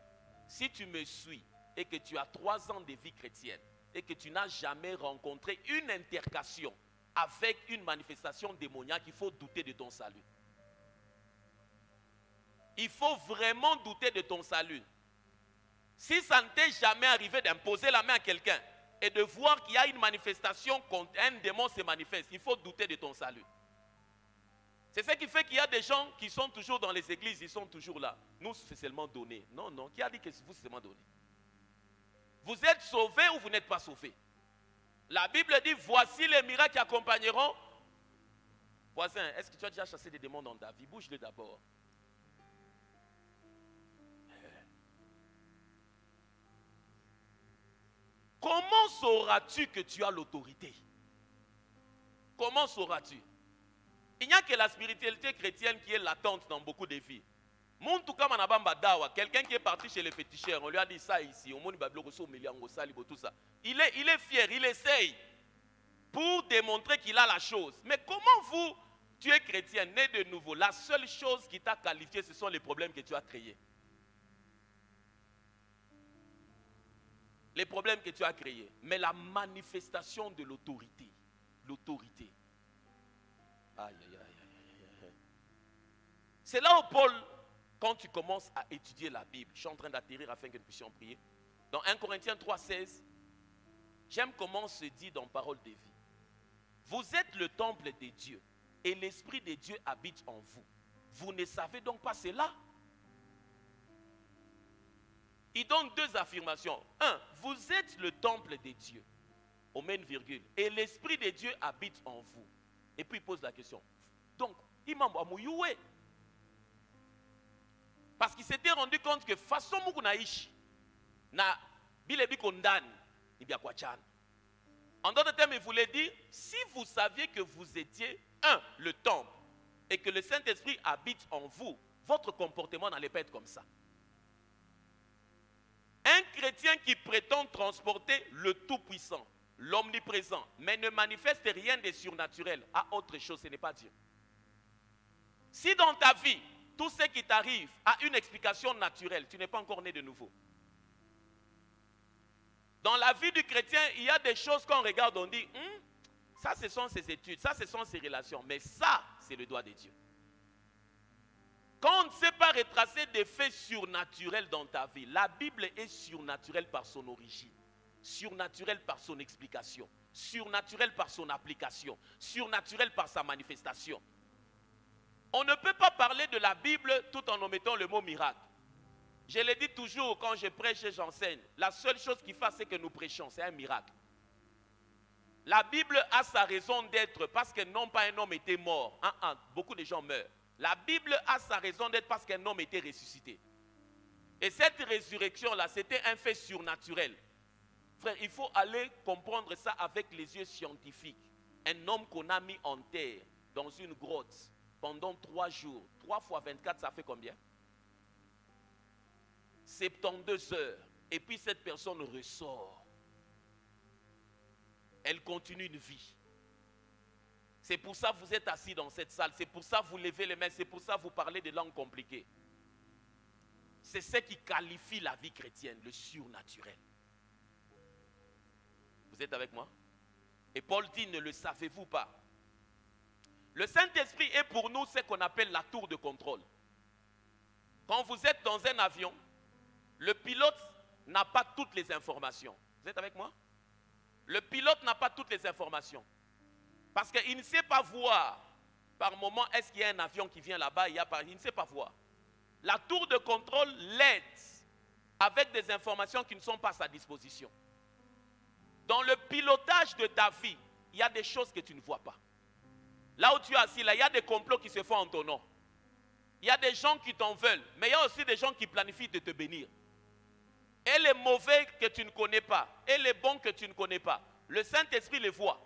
Si tu me suis et que tu as 3 ans de vie chrétienne et que tu n'as jamais rencontré une intercation avec une manifestation démoniaque, il faut douter de ton salut. Il faut vraiment douter de ton salut. Si ça ne t'est jamais arrivé d'imposer la main à quelqu'un et de voir qu'il y a une manifestation quand un démon se manifeste, il faut douter de ton salut. C'est ce qui fait qu'il y a des gens qui sont toujours dans les églises, ils sont toujours là. Nous, c'est seulement donné. Non, non, qui a dit que vous, c'est seulement donné? Vous êtes sauvés ou vous n'êtes pas sauvés? La Bible dit, voici les miracles qui accompagneront. Voisin, est-ce que tu as déjà chassé des démons dans ta vie? Bouge-le d'abord. Comment sauras-tu que tu as l'autorité? Comment sauras-tu? Il n'y a que la spiritualité chrétienne qui est latente dans beaucoup de vies. Quelqu'un qui est parti chez les féticheurs, on lui a dit ça ici, tout ça. Il est fier, il essaye pour démontrer qu'il a la chose. Mais comment tu es chrétien, né de nouveau, la seule chose qui t'a qualifié, ce sont les problèmes que tu as créés. les problèmes que tu as créés, mais la manifestation de l'autorité. L'autorité. Aïe, aïe, aïe, aïe, aïe. C'est là où Paul, quand tu commences à étudier la Bible, je suis en train d'atterrir afin que nous puissions prier. Dans 1 Corinthiens 3,16, j'aime comment se dit dans Parole de vie. Vous êtes le temple de Dieu et l'Esprit de Dieu habite en vous. Vous ne savez donc pas cela? Il donne deux affirmations. Un, vous êtes le temple de Dieu. Omen virgule. Et l'Esprit de Dieu habite en vous. Et puis il pose la question. Donc, imam amuyuwe. Parce qu'il s'était rendu compte que façon mukunaishi na bilebi kondane ni biakwachan. En d'autres termes, il voulait dire, si vous saviez que vous étiez le temple et que le Saint-Esprit habite en vous, votre comportement n'allait pas être comme ça. Un chrétien qui prétend transporter le Tout-Puissant, l'Omniprésent, mais ne manifeste rien de surnaturel à autre chose, ce n'est pas Dieu. Si dans ta vie, tout ce qui t'arrive a une explication naturelle, tu n'es pas encore né de nouveau. Dans la vie du chrétien, il y a des choses qu'on regarde, on dit, ça ce sont ses études, ça ce sont ses relations, mais ça c'est le doigt de Dieu. Quand on ne sait pas retracer des faits surnaturels dans ta vie, la Bible est surnaturelle par son origine, surnaturelle par son explication, surnaturelle par son application, surnaturelle par sa manifestation. On ne peut pas parler de la Bible tout en omettant le mot miracle. Je le dis toujours quand je prêche et j'enseigne, la seule chose qui fait, c'est que nous prêchons, c'est un miracle. La Bible a sa raison d'être parce que non pas un homme était mort, beaucoup de gens meurent. La Bible a sa raison d'être parce qu'un homme était ressuscité. Et cette résurrection-là, c'était un fait surnaturel. Frère, il faut aller comprendre ça avec les yeux scientifiques. Un homme qu'on a mis en terre, dans une grotte, pendant 3 jours. 3 fois 24, ça fait combien? 72 heures. Et puis cette personne ressort. Elle continue une vie. C'est pour ça que vous êtes assis dans cette salle. C'est pour ça que vous levez les mains. C'est pour ça que vous parlez des langues compliquées. C'est ce qui qualifie la vie chrétienne, le surnaturel. Vous êtes avec moi? Et Paul dit, ne le savez-vous pas? Le Saint-Esprit est pour nous ce qu'on appelle la tour de contrôle. Quand vous êtes dans un avion, le pilote n'a pas toutes les informations. Vous êtes avec moi? Le pilote n'a pas toutes les informations. Parce qu'il ne sait pas voir, par moment, est-ce qu'il y a un avion qui vient là-bas, il ne sait pas voir. La tour de contrôle l'aide avec des informations qui ne sont pas à sa disposition. Dans le pilotage de ta vie, il y a des choses que tu ne vois pas. Là où tu es assis, là, il y a des complots qui se font en ton nom. Il y a des gens qui t'en veulent, mais il y a aussi des gens qui planifient de te bénir. Et les mauvais que tu ne connais pas, et les bons que tu ne connais pas, le Saint-Esprit les voit.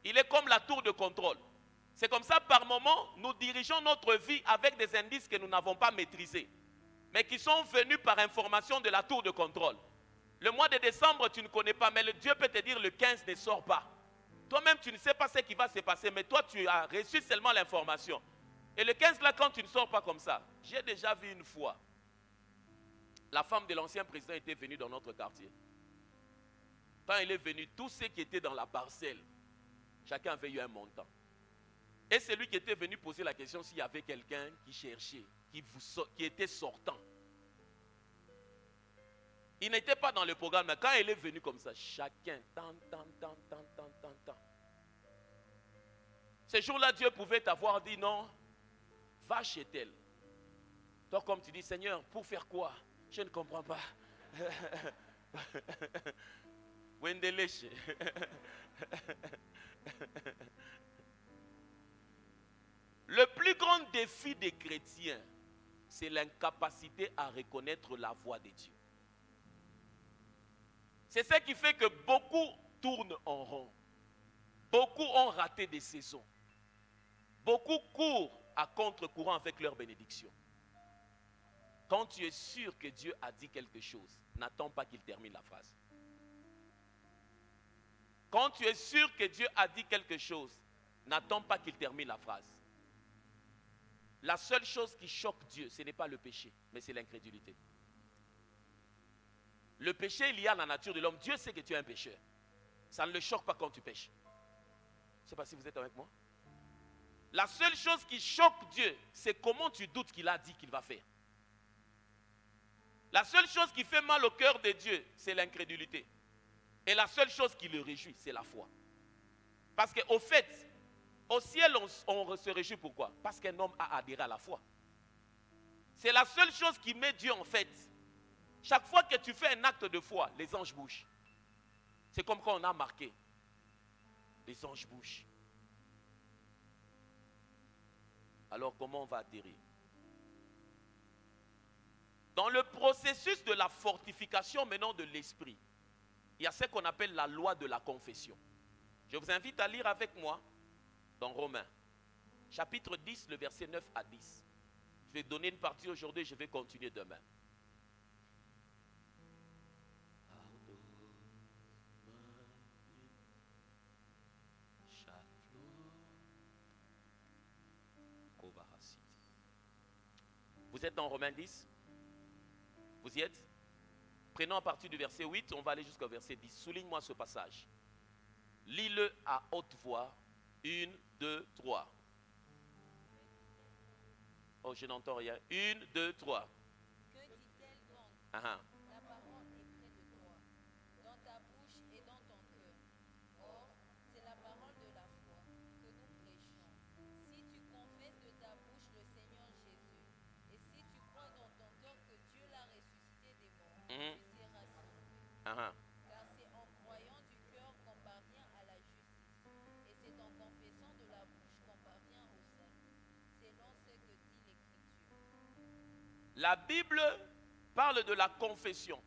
Il est comme la tour de contrôle. C'est comme ça, par moment, nous dirigeons notre vie avec des indices que nous n'avons pas maîtrisés, mais qui sont venus par information de la tour de contrôle. Le mois de décembre, tu ne connais pas, mais Dieu peut te dire le 15 ne sort pas. Toi-même, tu ne sais pas ce qui va se passer, mais toi, tu as reçu seulement l'information. Et le 15 là, quand tu ne sors pas comme ça, j'ai déjà vu une fois, la femme de l'ancien président était venue dans notre quartier. Quand elle est venue, tous ceux qui étaient dans la parcelle, chacun avait eu un montant. Et c'est lui qui était venu poser la question s'il y avait quelqu'un qui cherchait, qui était sortant. Il n'était pas dans le programme, mais quand elle est venue comme ça, chacun, tant. Ce jour-là, Dieu pouvait t'avoir dit non, va chez elle. Toi, comme tu dis, Seigneur, pour faire quoi? Je ne comprends pas. Wendeleche. Le plus grand défi des chrétiens, c'est l'incapacité à reconnaître la voix de Dieu. C'est ce qui fait que beaucoup tournent en rond. Beaucoup ont raté des saisons. Beaucoup courent à contre-courant avec leur bénédiction. Quand tu es sûr que Dieu a dit quelque chose, n'attends pas qu'il termine la phrase. Quand tu es sûr que Dieu a dit quelque chose, n'attends pas qu'il termine la phrase. La seule chose qui choque Dieu, ce n'est pas le péché, mais c'est l'incrédulité. Le péché, il y a dans la nature de l'homme. Dieu sait que tu es un pécheur. Ça ne le choque pas quand tu pêches. Je ne sais pas si vous êtes avec moi. La seule chose qui choque Dieu, c'est comment tu doutes qu'il a dit qu'il va faire. La seule chose qui fait mal au cœur de Dieu, c'est l'incrédulité. Et la seule chose qui le réjouit, c'est la foi. Parce qu'au fait, au ciel, on se réjouit pourquoi? Parce qu'un homme a adhéré à la foi. C'est la seule chose qui met Dieu en fête. Chaque fois que tu fais un acte de foi, les anges bougent. C'est comme quand on a marqué. Les anges bougent. Alors comment on va atterrir? Dans le processus de la fortification maintenant de l'esprit, il y a ce qu'on appelle la loi de la confession. Je vous invite à lire avec moi dans Romains, chapitre 10, le verset 9 à 10. Je vais donner une partie aujourd'hui, je vais continuer demain. Vous êtes dans Romains 10? Vous y êtes? Prenons à partir du verset 8, on va aller jusqu'au verset 10. Souligne-moi ce passage. Lis-le à haute voix. 1, 2, 3. Oh, je n'entends rien. 1, 2, 3. Que dit-elle donc? La parole est près de toi, dans ta bouche et dans ton cœur. Or, c'est la parole de la foi que nous prêchons. Si tu confesses de ta bouche le Seigneur Jésus, et si tu crois dans ton cœur que Dieu l'a ressuscité des morts, tu seras sauvé. Car c'est en croyant du cœur qu'on parvient à la justice, et c'est en confessant de la bouche qu'on parvient au salut, selon ce que dit l'Écriture. La Bible parle de la confession.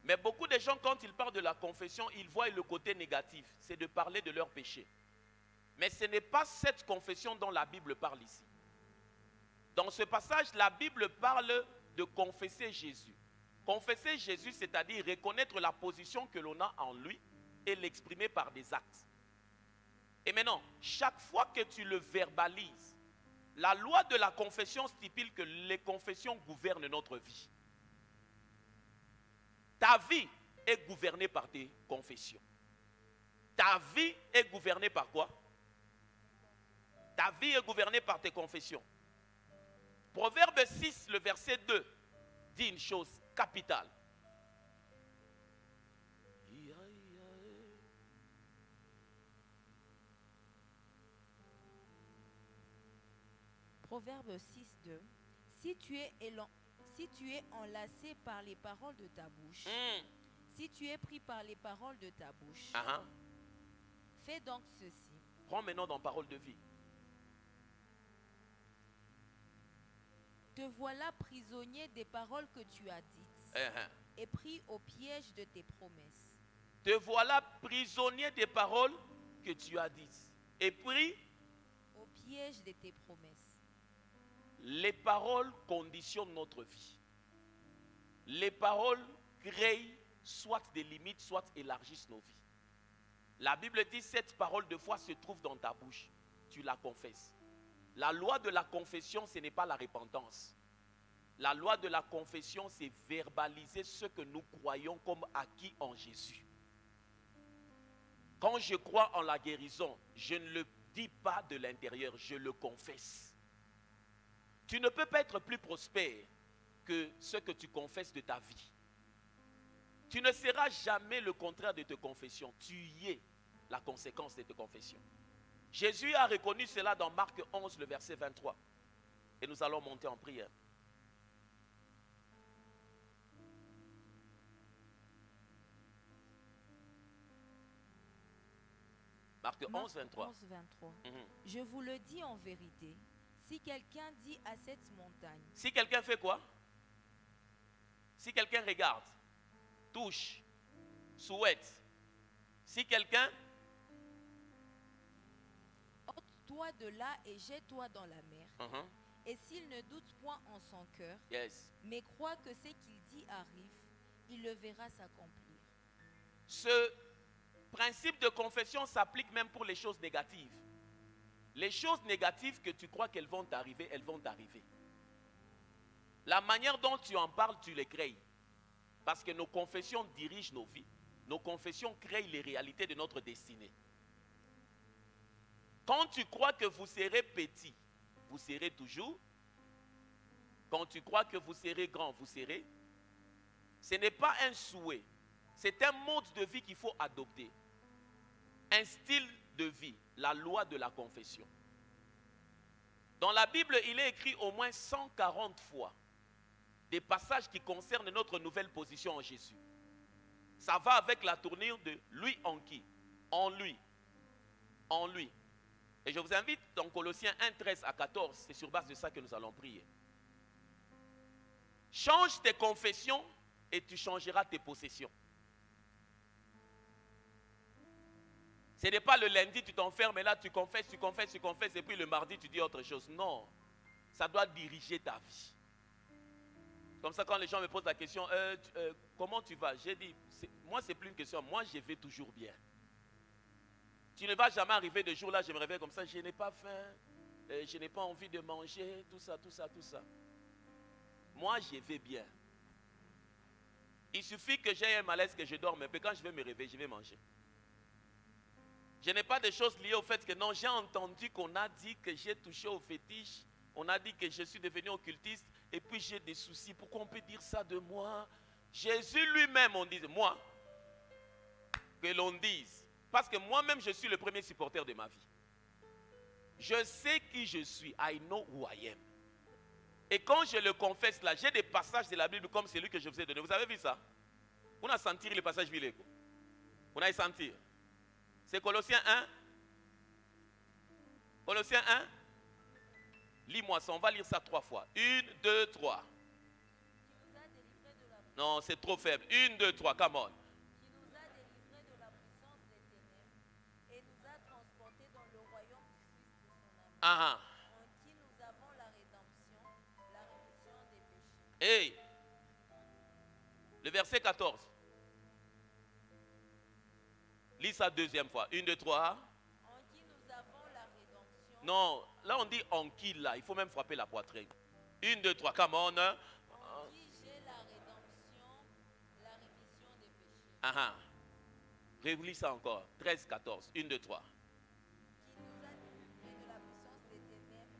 Mais beaucoup de gens, quand ils parlent de la confession, ils voient le côté négatif. C'est de parler de leur péché. Mais ce n'est pas cette confession dont la Bible parle ici. Dans ce passage, la Bible parle de confesser Jésus. Confesser Jésus, c'est-à-dire reconnaître la position que l'on a en lui et l'exprimer par des actes. Et maintenant, chaque fois que tu le verbalises, la loi de la confession stipule que les confessions gouvernent notre vie. Ta vie est gouvernée par tes confessions. Ta vie est gouvernée par quoi? Ta vie est gouvernée par tes confessions. Proverbe 6, le verset 2, dit une chose capitale. Proverbe 6, 2. Si tu es enlacé par les paroles de ta bouche, si tu es pris par les paroles de ta bouche, fais donc ceci. Prends maintenant dans parole de vie. Te voilà prisonnier des paroles que tu as dites, et pris au piège de tes promesses. Te voilà prisonnier des paroles que tu as dites, et pris au piège de tes promesses. Les paroles conditionnent notre vie. Les paroles créent soit des limites, soit élargissent nos vies. La Bible dit, cette parole de foi se trouve dans ta bouche. Tu la confesses. La loi de la confession, ce n'est pas la repentance. La loi de la confession, c'est verbaliser ce que nous croyons comme acquis en Jésus. Quand je crois en la guérison, je ne le dis pas de l'intérieur, je le confesse. Tu ne peux pas être plus prospère que ce que tu confesses de ta vie. Tu ne seras jamais le contraire de tes confessions. Tu y es la conséquence de tes confessions. Jésus a reconnu cela dans Marc 11, le verset 23. Et nous allons monter en prière. Marc 11, 23. 11, 23. Je vous le dis en vérité, si quelqu'un dit à cette montagne... Si quelqu'un fait quoi? Si quelqu'un regarde, touche, souhaite. Si quelqu'un... ôte-toi de là et jette-toi dans la mer. Et s'il ne doute point en son cœur, mais croit que ce qu'il dit arrive, il le verra s'accomplir. Ce principe de confession s'applique même pour les choses négatives. Les choses négatives que tu crois qu'elles vont t'arriver, elles vont t'arriver. La manière dont tu en parles, tu les crées. Parce que nos confessions dirigent nos vies. Nos confessions créent les réalités de notre destinée. Quand tu crois que vous serez petit, vous serez toujours. Quand tu crois que vous serez grand, vous serez. Ce n'est pas un souhait. C'est un mode de vie qu'il faut adopter. Un style de vie, la loi de la confession. Dans la Bible, il est écrit au moins 140 fois des passages qui concernent notre nouvelle position en Jésus. Ça va avec la tournure de lui en qui? En lui. En lui. Et je vous invite dans Colossiens 1, 13 à 14, c'est sur base de ça que nous allons prier. Change tes confessions et tu changeras tes possessions. Ce n'est pas le lundi, tu t'enfermes et là tu confesses, et puis le mardi tu dis autre chose. Non, ça doit diriger ta vie. Comme ça, quand les gens me posent la question, comment tu vas? J'ai dit, moi c'est plus une question, moi je vais toujours bien. Tu ne vas jamais arriver de jour là, je me réveille comme ça, je n'ai pas faim, je n'ai pas envie de manger, tout ça. Moi je vais bien. Il suffit que j'ai un malaise, que je dorme, mais quand je vais me réveiller, je vais manger. Je n'ai pas de choses liées au fait que non, j'ai entendu qu'on a dit que j'ai touché au fétiche, on a dit que je suis devenu occultiste, et puis j'ai des soucis. Pourquoi on peut dire ça de moi? Jésus lui-même, on dit, moi, que l'on dise. Parce que moi-même, je suis le premier supporter de ma vie. Je sais qui je suis. I know who I am. Et quand je le confesse là, j'ai des passages de la Bible comme celui que je vous ai donné. Vous avez vu ça? On a senti le passage biblique. On a senti. C'est Colossiens 1. Colossiens 1. Lis-moi ça, on va lire ça 3 fois. 1, 2, 3. Non, c'est trop faible. 1, 2, 3, come on. Qui nous a délivrés de la puissance des ténèbres et nous a transportés dans le royaume du Fils de son amour, en qui nous avons la rédemption, la rémission des péchés. Hey. Le verset 14. Lis ça deuxième fois. 1, 2, 3. En qui nous avons la rédemption. Non, là on dit en qui là. Il faut même frapper la poitrine. 1, 2, 3, come on. En qui j'ai la rédemption, la rémission des péchés. Réoublie ça encore. 13, 14. 1, 2, 3. Qui nous a délivrés de la puissance des ténèbres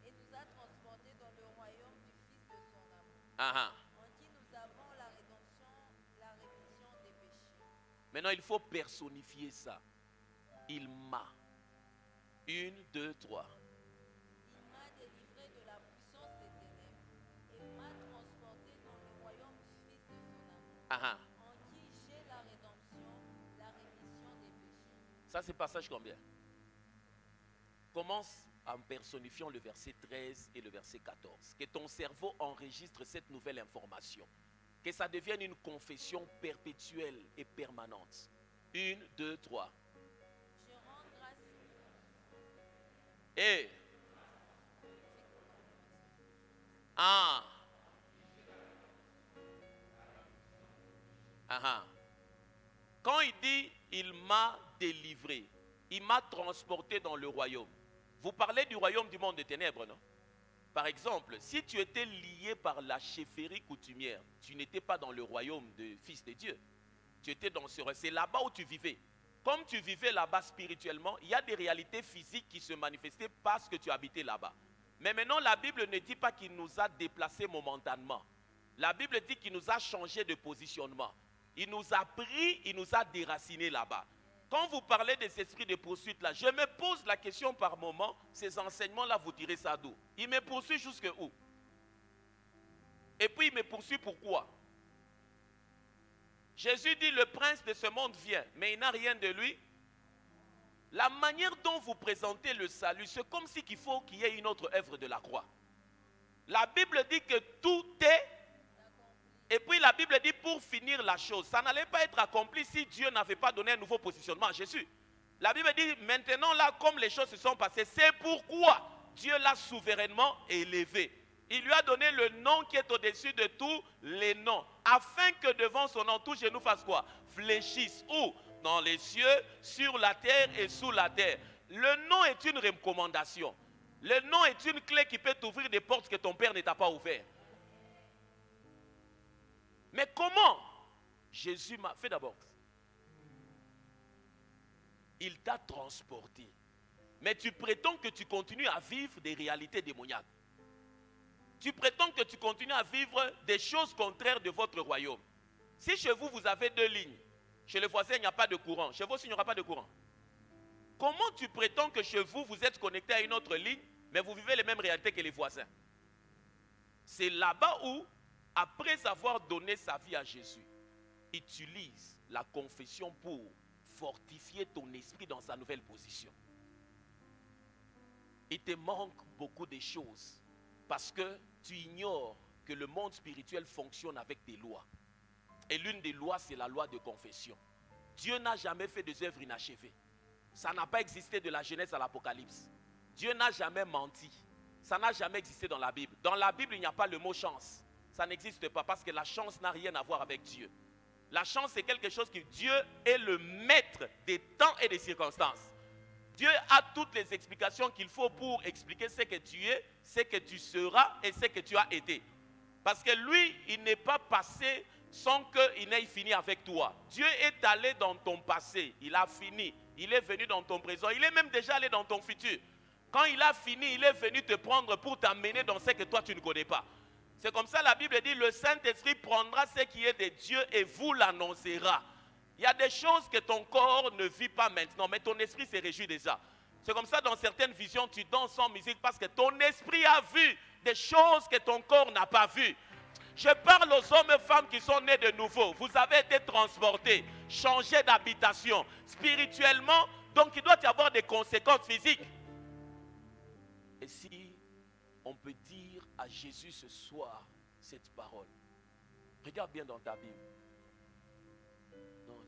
et nous a transportés dans le royaume du Fils de son amour. En qui nous avons la rédemption, la rémission des péchés. Maintenant, il faut personnifier ça. Il m'a. 1, 2, 3. Il m'a délivré de la puissance des ténèbres et m'a transporté dans le royaume du Fils de son amour. En qui j'ai la rédemption, la rémission des péchés. Ça, c'est passage combien? Commence en personnifiant le verset 13 et le verset 14. Que ton cerveau enregistre cette nouvelle information. Que ça devienne une confession perpétuelle et permanente. 1, 2, 3. Je rends grâce. Et quand il dit il m'a délivré, il m'a transporté dans le royaume. Vous parlez du royaume du monde des ténèbres, non? Par exemple, si tu étais lié par la chefferie coutumière, tu n'étais pas dans le royaume du Fils de Dieu. Tu étais dans ce royaume. C'est là-bas où tu vivais. Comme tu vivais là-bas spirituellement, il y a des réalités physiques qui se manifestaient parce que tu habitais là-bas. Mais maintenant, la Bible ne dit pas qu'il nous a déplacés momentanément. La Bible dit qu'il nous a changé de positionnement. Il nous a pris, il nous a déracinés là-bas. Quand vous parlez des esprits de poursuite là, je me pose la question par moment, ces enseignements-là, vous tirez ça d'où? Il me poursuit jusque où? Et puis il me poursuit pourquoi? Jésus dit, le prince de ce monde vient, mais il n'a rien de lui. La manière dont vous présentez le salut, c'est comme si il faut qu'il y ait une autre œuvre de la croix. La Bible dit que tout est. Et puis la Bible dit pour finir la chose, ça n'allait pas être accompli si Dieu n'avait pas donné un nouveau positionnement à Jésus. La Bible dit maintenant là, comme les choses se sont passées, c'est pourquoi Dieu l'a souverainement élevé. Il lui a donné le nom qui est au-dessus de tous les noms, afin que devant son nom, tout genou fasse quoi? Fléchisse. Où? Dans les cieux, sur la terre et sous la terre. Le nom est une recommandation. Le nom est une clé qui peut t'ouvrir des portes que ton père ne t'a pas ouvertes. Mais comment? Jésus m'a fait d'abord. Il t'a transporté. Mais tu prétends que tu continues à vivre des réalités démoniaques. Tu prétends que tu continues à vivre des choses contraires de votre royaume. Si chez vous, vous avez 2 lignes, chez le voisin, il n'y a pas de courant. Chez vous aussi, il n'y aura pas de courant. Comment tu prétends que chez vous, vous êtes connecté à une autre ligne, mais vous vivez les mêmes réalités que les voisins? C'est là-bas où, après avoir donné sa vie à Jésus, utilise la confession pour fortifier ton esprit dans sa nouvelle position. Il te manque beaucoup de choses parce que tu ignores que le monde spirituel fonctionne avec des lois. Et l'une des lois, c'est la loi de confession. Dieu n'a jamais fait des œuvres inachevées. Ça n'a pas existé de la Genèse à l'Apocalypse. Dieu n'a jamais menti. Ça n'a jamais existé dans la Bible. Dans la Bible, il n'y a pas le mot chance. Ça n'existe pas parce que la chance n'a rien à voir avec Dieu. La chance, c'est quelque chose que Dieu est le maître des temps et des circonstances. Dieu a toutes les explications qu'il faut pour expliquer ce que tu es, ce que tu seras et ce que tu as été. Parce que lui, il n'est pas passé sans qu'il n'ait fini avec toi. Dieu est allé dans ton passé, il a fini. Il est venu dans ton présent, il est même déjà allé dans ton futur. Quand il a fini, il est venu te prendre pour t'amener dans ce que toi tu ne connais pas. C'est comme ça la Bible dit, le Saint-Esprit prendra ce qui est de Dieu et vous l'annoncera. Il y a des choses que ton corps ne vit pas maintenant, mais ton esprit se réjouit déjà. C'est comme ça dans certaines visions, tu danses sans musique parce que ton esprit a vu des choses que ton corps n'a pas vues. Je parle aux hommes et femmes qui sont nés de nouveau. Vous avez été transportés, changés d'habitation spirituellement, donc il doit y avoir des conséquences physiques. Et si on peut dire à Jésus ce soir cette parole, regarde bien dans ta Bible. Non,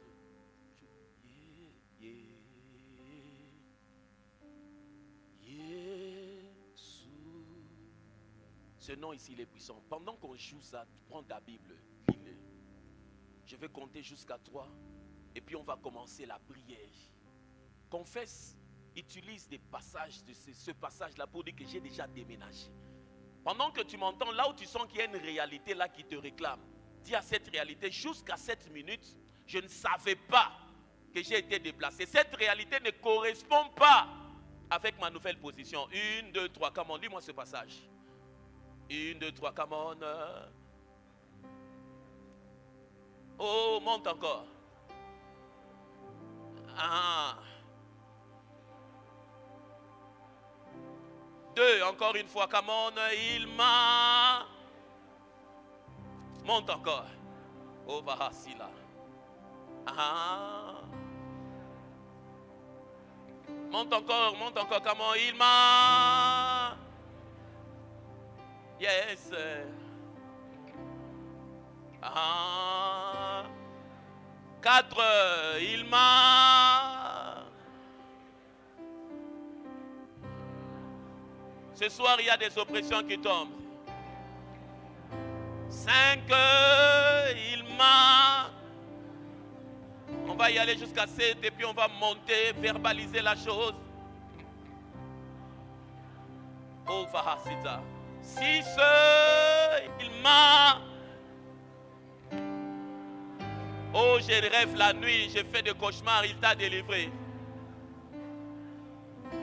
ce nom ici, il est puissant. Pendant qu'on joue ça, prends ta Bible, lis-le. Je vais compter jusqu'à 3 et puis on va commencer la prière. Confesse, utilise des passages de ce passage-là pour dire que j'ai déjà déménagé. Pendant que tu m'entends, là où tu sens qu'il y a une réalité là qui te réclame, dis à cette réalité, jusqu'à 7 minutes, je ne savais pas que j'ai été déplacé. Cette réalité ne correspond pas avec ma nouvelle position. 1, 2, 3, come on, lis-moi ce passage. 1, 2, 3, come on. Oh, monte encore. 1. 2, encore une fois, come on. Il m'a... Monte encore. Oh, Vahasila. 1. Monte encore, come on. Il m'a... Yes. 4. Il m'a... Ce soir, il y a des oppressions qui tombent. 5. Il m'a... On va y aller jusqu'à 7 et puis on va monter, verbaliser la chose. Oh, Vahasita. 6. Il m'a... Oh, je rêve la nuit, je fais des cauchemars, il t'a délivré.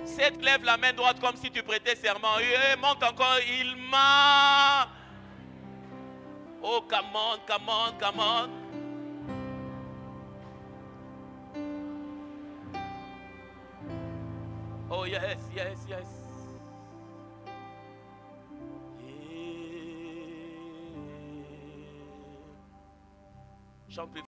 7, lève la main droite comme si tu prêtais serment. Monte encore, il m'a... Oh, come on, come on, come on. Oh, yes, yes, yes. Chante.